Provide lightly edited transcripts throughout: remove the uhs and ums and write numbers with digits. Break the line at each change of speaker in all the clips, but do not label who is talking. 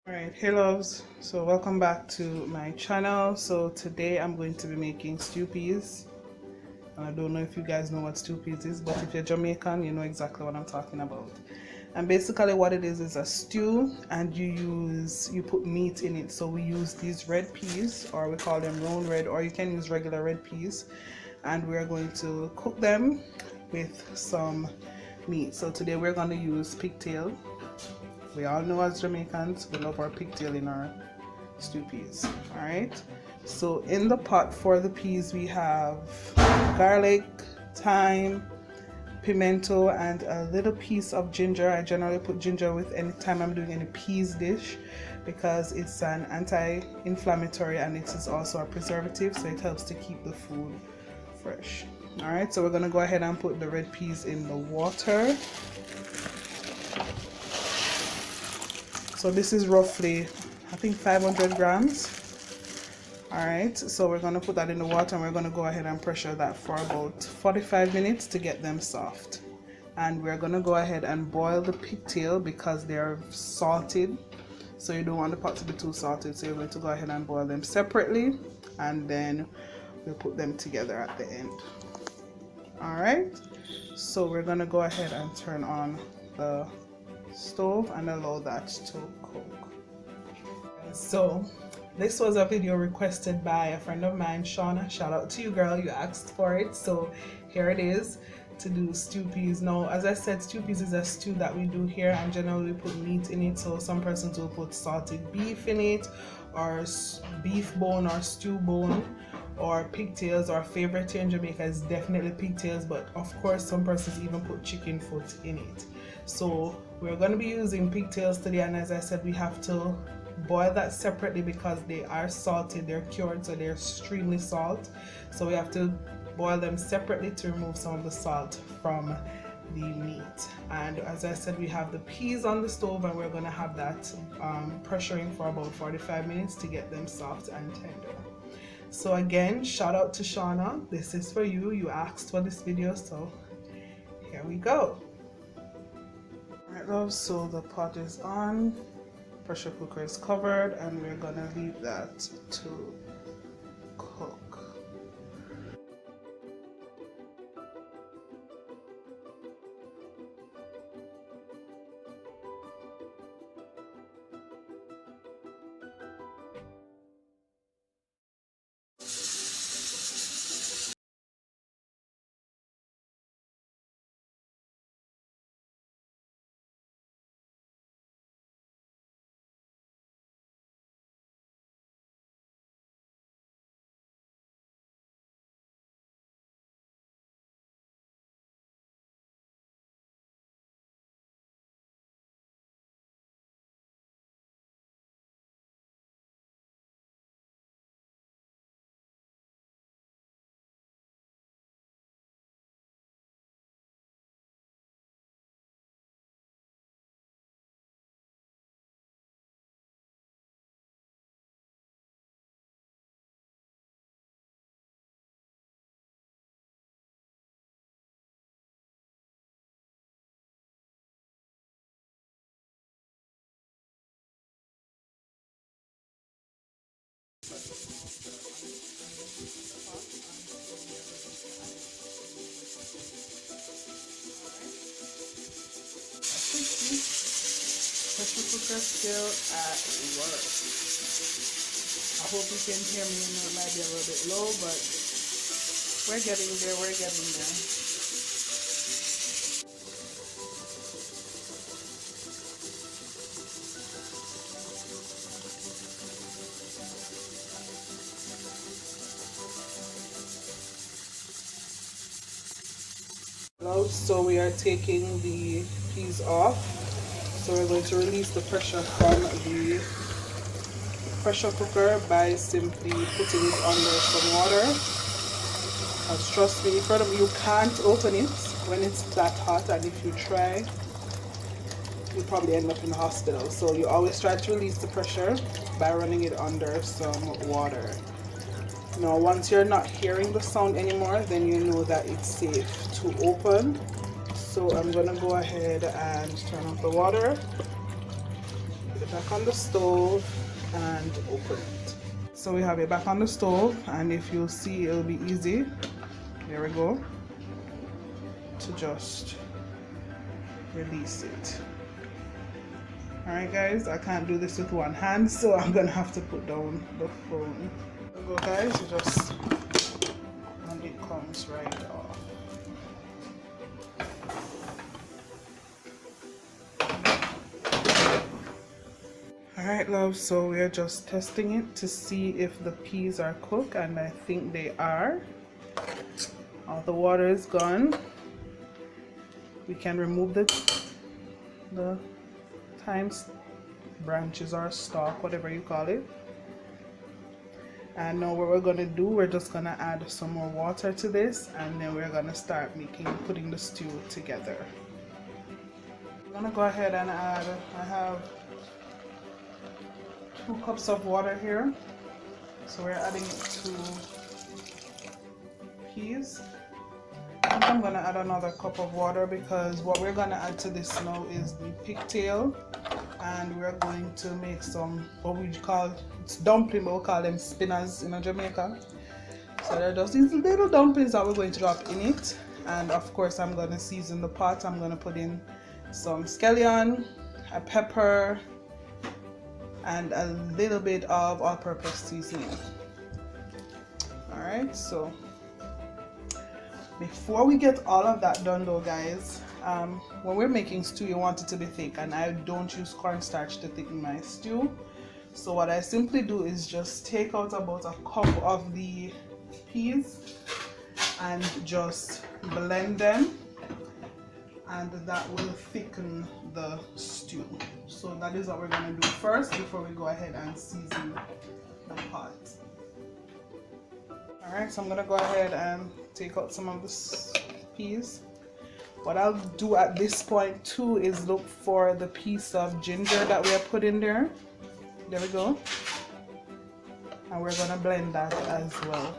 Alright, hey loves, so welcome back to my channel. So today I'm going to be making stew peas, and I don't know if you guys know what stew peas is, but if you're Jamaican you know exactly what I'm talking about. And basically what it is a stew, and you put meat in it. So we use these red peas, or we call them round red, or you can use regular red peas, and we're going to cook them with some meat. So today we're going to use pigtail. We all know as Jamaicans, we love our pigtail in our stew peas. Alright, so in the pot for the peas we have garlic, thyme, pimento, and a little piece of ginger. I generally put ginger with any time I'm doing any peas dish because it's an anti-inflammatory and it is also a preservative, so it helps to keep the food fresh. Alright, so we're going to go ahead and put the red peas in the water. So this is roughly, I think, 500 grams. Alright, so we're going to put that in the water and we're going to go ahead and pressure that for about 45 minutes to get them soft. And we're going to go ahead and boil the pigtail because they're salted. So you don't want the pot to be too salted. So you're going to go ahead and boil them separately, and then we'll put them together at the end. Alright, so we're going to go ahead and turn on the stove and allow that to cook. So this was a video requested by a friend of mine, Shauna. Shout out to you, girl, you asked for it, so here it is, to do stew peas. Now, as I said, stew peas is a stew that we do here, and generally we put meat in it. So some persons will put salted beef in it, or beef bone, or stew bone, or pigtails. Our favorite here in Jamaica is definitely pigtails, but of course some persons even put chicken foot in it. So we're going to be using pigtails today, and as I said, we have to boil that separately because they are salted, they're cured, so they're extremely salt. So we have to boil them separately to remove some of the salt from the meat. And as I said, we have the peas on the stove, and we're going to have that pressuring for about 45 minutes to get them soft and tender. So again, shout out to Shauna. This is for you. You asked for this video, so here we go. Alright loves, so the pot is on, pressure cooker is covered, and we're gonna leave that to cook. Pressure cooker still at work. I hope you can hear me. I know it might be a little bit low, but we're getting there, we're getting there. So we are taking the peas off. So we're going to release the pressure from the pressure cooker by simply putting it under some water. Because trust me, you can't open it when it's that hot, and if you try, you'll probably end up in the hospital. So you always try to release the pressure by running it under some water. Now once you're not hearing the sound anymore, then you know that it's safe to open. So I'm gonna go ahead and turn off the water. it back on the stove and open it. So we have it back on the stove, and if you'll see, it'll be easy, there we go, to just release it. Alright guys, I can't do this with one hand, so I'm gonna have to put down the phone. There we go guys, you just, and it comes right off. Alright love, so we are just testing it to see if the peas are cooked, and I think they are. All the water is gone. We can remove the thyme branches or stalk, whatever you call it. And now what we're gonna do, we're just gonna add some more water to this, and then we're gonna start putting the stew together. I'm gonna go ahead and add, I have 2 cups of water here, so we're adding it to peas. I think I'm gonna add another cup of water, because what we're gonna add to this now is the pigtail, and we're going to make some, what we call, it's dumpling, but we call them spinners in Jamaica. So they're just these little dumplings that we're going to drop in it. And of course I'm gonna season the pot. I'm gonna put in some scallion, a pepper, and a little bit of all-purpose seasoning. Alright, so before we get all of that done though guys, when we're making stew, you want it to be thick, and I don't use cornstarch to thicken my stew. So what I simply do is just take out about a cup of the peas and just blend them, and that will thicken the stew. So that is what we're going to do first before we go ahead and season the pot. Alright, so I'm going to go ahead and take out some of the peas. What I'll do at this point too is look for the piece of ginger that we have put in there. There we go. And we're going to blend that as well.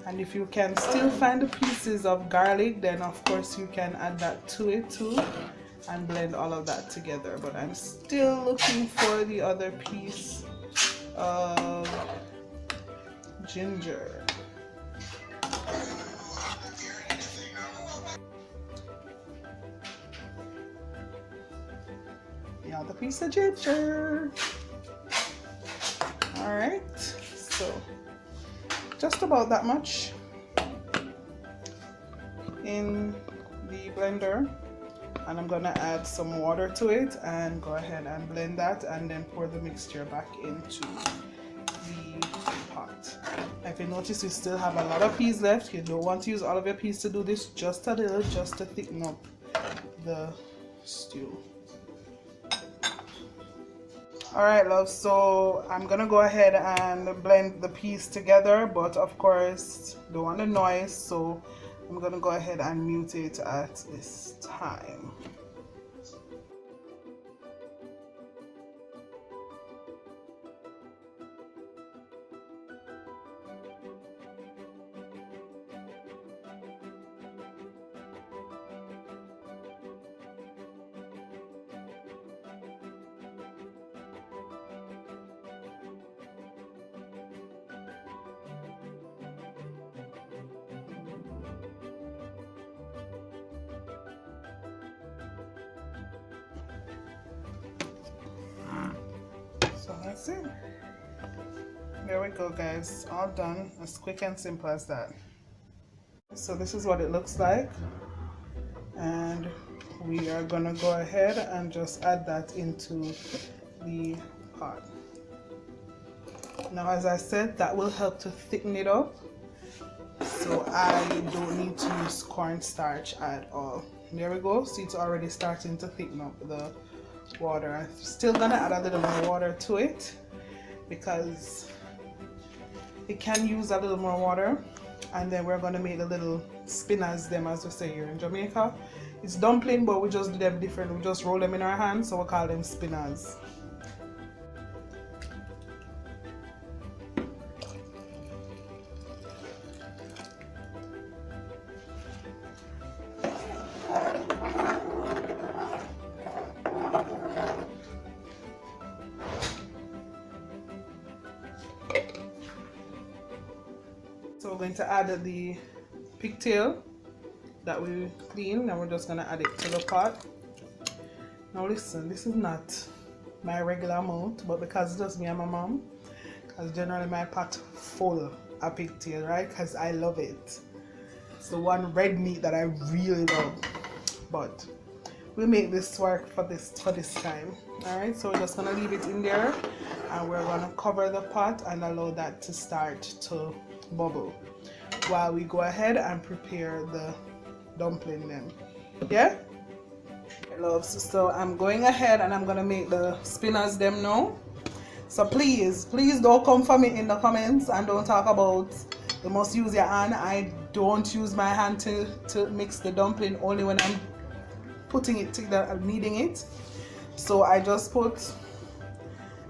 And if you can still find the pieces of garlic, then of course you can add that to it too and blend all of that together. But I'm still looking for the other piece of ginger. The other piece of ginger. Alright, so just about that much in the blender, and I'm gonna add some water to it and go ahead and blend that, and then pour the mixture back into the pot. If you notice, we still have a lot of peas left. You don't want to use all of your peas to do this, just a little, just to thicken up the stew. Alright love, so I'm gonna go ahead and blend the peas together, but of course don't want the noise, so I'm gonna go ahead and mute it at this time. So that's it. There we go guys, all done, as quick and simple as that. So this is what it looks like, and we are gonna go ahead and just add that into the pot. Now as I said, that will help to thicken it up, so I don't need to use cornstarch at all. There we go, see, it's already starting to thicken up the water. I'm still gonna add a little more water to it because it can use a little more water, and then we're gonna make the little spinners, them as we say here in Jamaica. It's dumpling, but we just do them different. We just roll them in our hands, so we call them spinners. we're going to add the pigtail that we cleaned, and we're just going to add it to the pot. Now listen, this is not my regular amount, but because it's just me and my mom, because generally my pot full of pigtail, right? Because I love it. It's the one red meat that I really love, but we make this work for this time. All right, so we're just gonna leave it in there, and we're gonna cover the pot and allow that to start to bubble while we go ahead and prepare the dumpling then. Yeah, loves. So I'm going ahead and I'm gonna make the spinners them now. So please don't come for me in the comments and don't talk about you must use your hand. I don't use my hand to mix the dumpling, only when I'm putting it together, I'm kneading it. So I just put,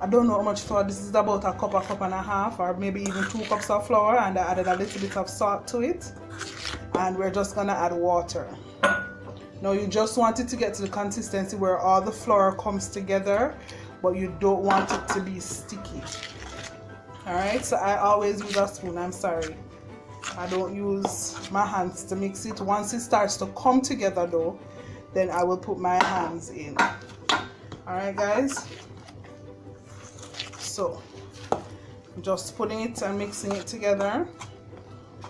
I don't know how much flour. This is about a cup and a half, or maybe even 2 cups of flour, and I added a little bit of salt to it, and we're just gonna add water. Now you just want it to get to the consistency where all the flour comes together, but you don't want it to be sticky. Alright, so I always use a spoon. I'm sorry, I don't use my hands to mix it. Once it starts to come together though, then I will put my hands in. Alright guys, so just putting it and mixing it together.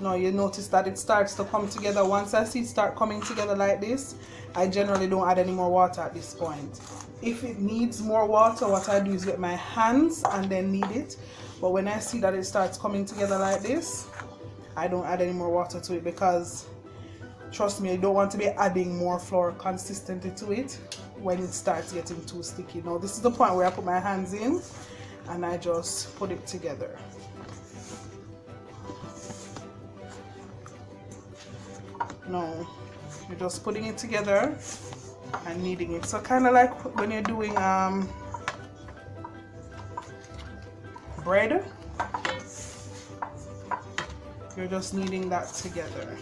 Now you notice that it starts to come together. Once I see it start coming together like this, I generally don't add any more water at this point. If it needs more water, what I do is get my hands and then knead it. But when I see that it starts coming together like this, I don't add any more water to it, because trust me, I don't want to be adding more flour consistently to it when it starts getting too sticky. Now this is the point where I put my hands in and I just put it together. No, you're just putting it together and kneading it. So kind of like when you're doing bread, you're just kneading that together.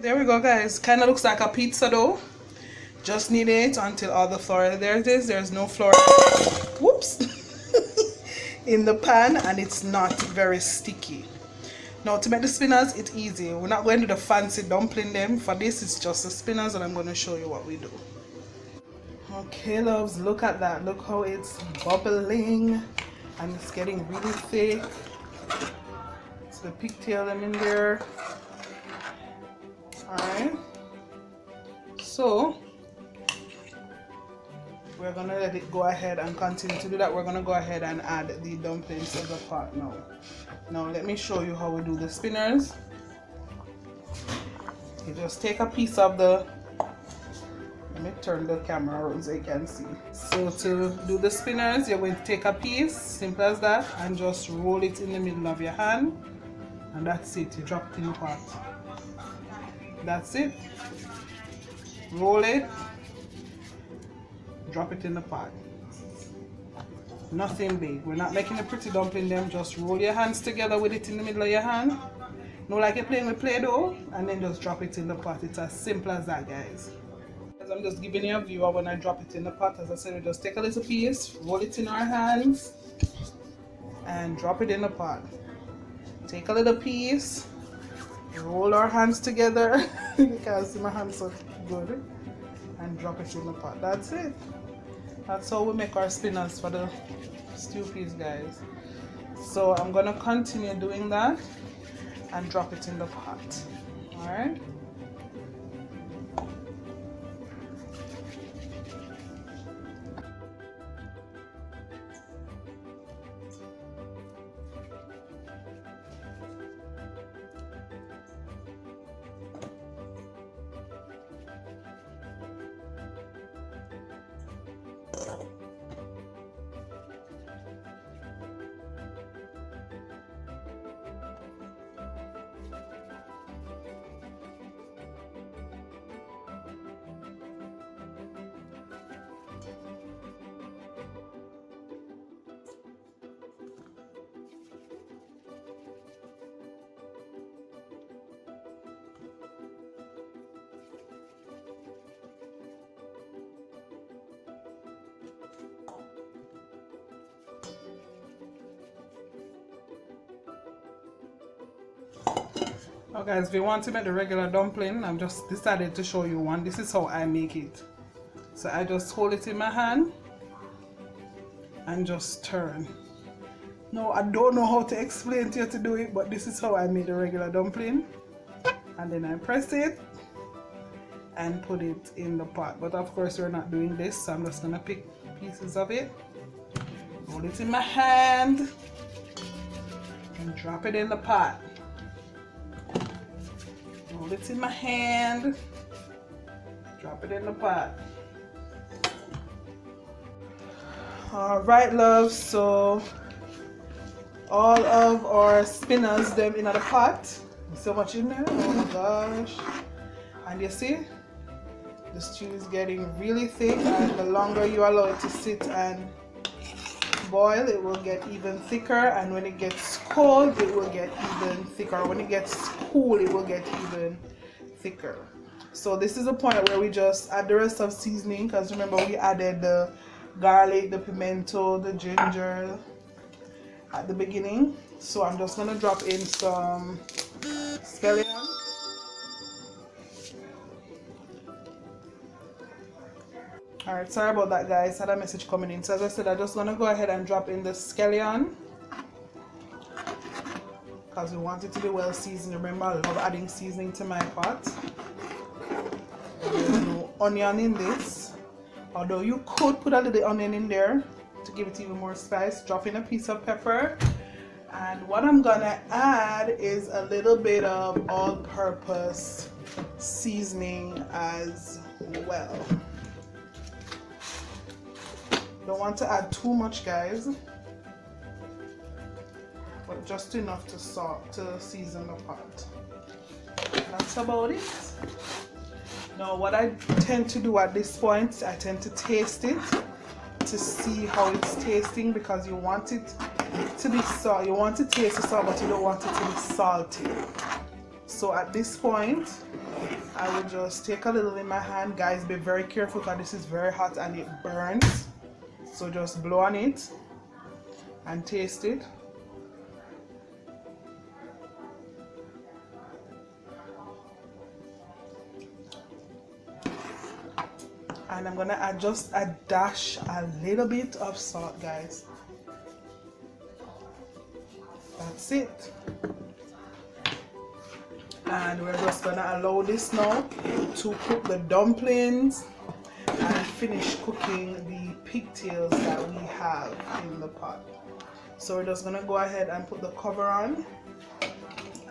There we go guys, kind of looks like a pizza dough. Just knead it until all the flour, there it is, there's no flour, whoops, in the pan, and it's not very sticky. Now to make the spinners, it's easy. We're not going to do the fancy dumpling them. For this, it's just the spinners, and I'm going to show you what we do. Okay loves, look at that, look how it's bubbling and it's getting really thick. So the pigtail them in there. Alright, so we're gonna let it go ahead and continue to do that. We're gonna go ahead and add the dumplings to the pot now. Now let me show you how we do the spinners. You just take a piece of the, let me turn the camera around so you can see. So to do the spinners, you're going to take a piece, simple as that, and just roll it in the middle of your hand, and that's it. You drop it in the pot. That's it. Roll it, drop it in the pot. Nothing big. We're not making a pretty dumpling them. Just roll your hands together with it in the middle of your hand. No, like you're playing with Play-Doh, and then just drop it in the pot. It's as simple as that, guys. I'm just giving you a view of when I drop it in the pot. As I said, we just take a little piece, roll it in our hands, and drop it in the pot. Take a little piece, roll our hands together. You can see my hands so good, and drop it in the pot. That's it. That's how we make our spinners for the stew peas, guys. So I'm gonna continue doing that and drop it in the pot. All right. Now guys, if you want to make the regular dumpling, I've just decided to show you one. This is how I make it. So I just hold it in my hand and just turn. No, I don't know how to explain to you to do it, but this is how I made the regular dumpling. And then I press it and put it in the pot. But of course we're not doing this, so I'm just gonna pick pieces of it, hold it in my hand and drop it in the pot. Hold it in my hand, drop it in the pot. Alright loves, so all of our spinners them in the pot. So much in there, oh my gosh. And you see, the stew is getting really thick, and the longer you allow it to sit and boil, it will get even thicker, and when it gets cold it will get even thicker. When it gets cool it will get even thicker. So this is the point where we just add the rest of seasoning, because remember we added the garlic, the pimento, the ginger at the beginning. So I'm just gonna drop in some scallion. Alright, sorry about that guys, I had a message coming in. So as I said, I'm just gonna go ahead and drop in the scallion because we want it to be well seasoned. Remember, I love adding seasoning to my pot. There's no onion in this, although you could put a little onion in there to give it even more spice. Drop in a piece of pepper, and what I'm gonna add is a little bit of all-purpose seasoning as well. Don't want to add too much guys, but just enough to season the pot. That's about it. Now what I tend to do at this point, I tend to taste it to see how it's tasting, because you want it to be salt. You want to taste the salt, but you don't want it to be salty. So at this point I will just take a little in my hand. Guys, be very careful because this is very hot and it burns. So just blow on it and taste it. And I'm gonna add just a dash, a little bit of salt guys. That's it. And we're just gonna allow this now to cook the dumplings and finish cooking the pigtails that we have in the pot. So we're just gonna go ahead and put the cover on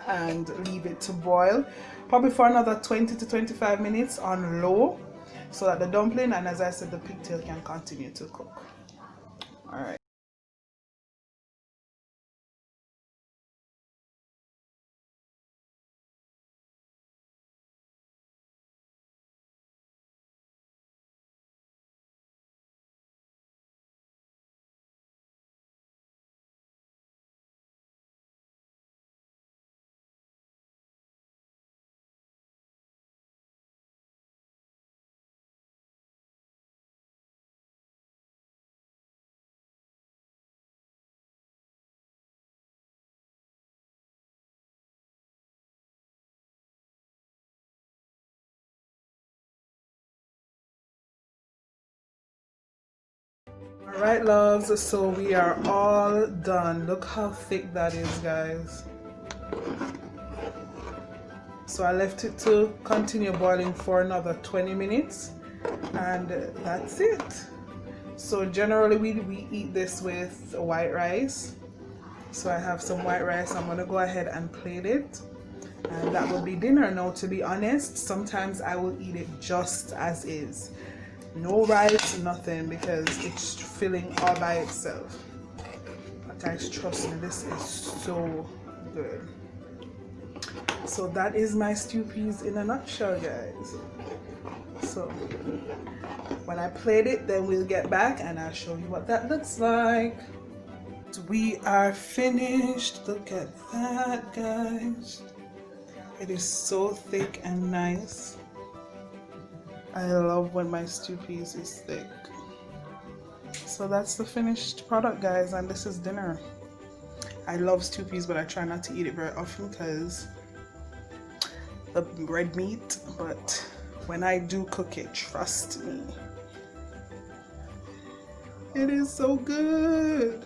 and leave it to boil probably for another 20 to 25 minutes on low, so that the dumpling and, as I said, the pigtail can continue to cook. All right. Alright loves, so we are all done. Look how thick that is guys. So I left it to continue boiling for another 20 minutes and that's it. So generally we eat this with white rice. So I have some white rice. I'm gonna go ahead and plate it, and that will be dinner. Now to be honest, sometimes I will eat it just as is. No rice, nothing, because it's filling all by itself. But guys, trust me, this is so good. So that is my stew peas in a nutshell, guys. So when I plate it, then we'll get back and I'll show you what that looks like. We are finished. Look at that, guys. It is so thick and nice. I love when my stew peas is thick. So that's the finished product, guys, and this is dinner. I love stew peas, but I try not to eat it very often because the red meat, but when I do cook it, trust me, it is so good.